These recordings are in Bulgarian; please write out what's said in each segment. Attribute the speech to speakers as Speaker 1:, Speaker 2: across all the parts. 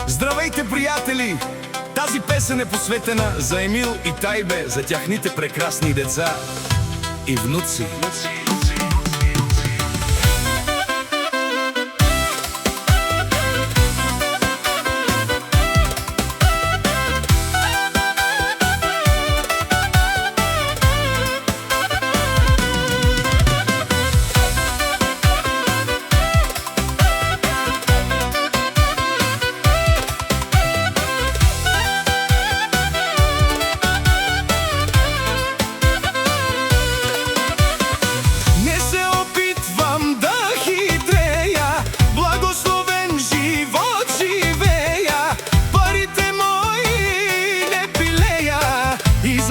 Speaker 1: Здравейте, приятели! Тази песен е посветена за Емил и Тайбе, за тяхните прекрасни деца и внуци.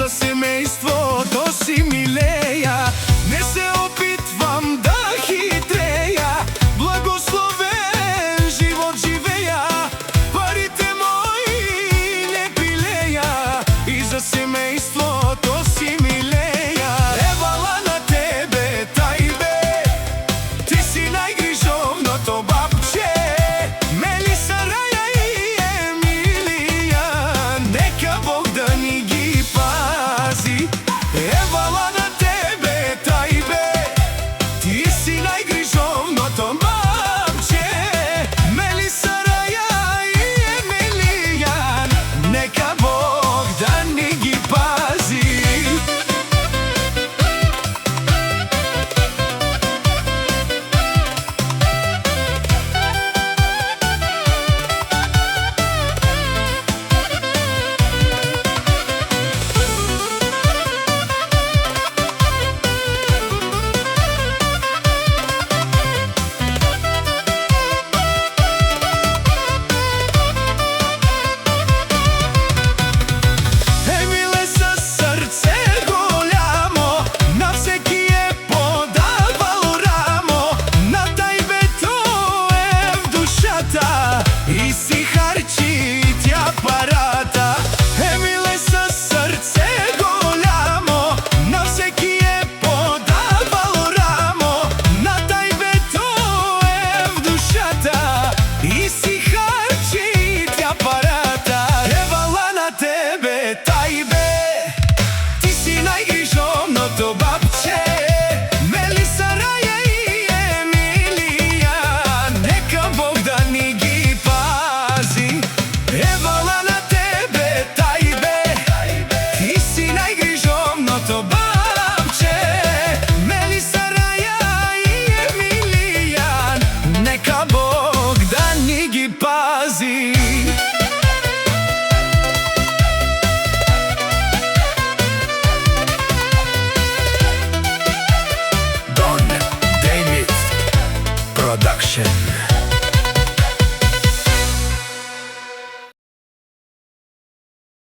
Speaker 2: Семејството си милеја, не се опитвам да хитреја, благословен живот живеја, парите мои не пилеја и за семејството си милеја. Евала на тебе, Тајбе, ти си најгрижовното бабче, Мелиса, Раја и Емилија, нека Бог да ни ги пази. Евала на тебе, Тајбе, ти си најгрижовното бабче, Мелиса, Раја и Емилија, нека Бог да ни ги пази. И си харчи тя парата. Емиле със сърце голямо, на всеки е подавал рамо. На Тајбето е в душата и си харчи тя парата. Евала на тебе, Тајбе, ти си најгрижовното бабче, Мелиса, Раја и Емилија, нека Бог да ни ги пази. Евала на тебе, Тајбе, ти си најгрижовното бабче, Мелиса, Раја и Емилија, нека Бог да ни ги пази. Don David Production.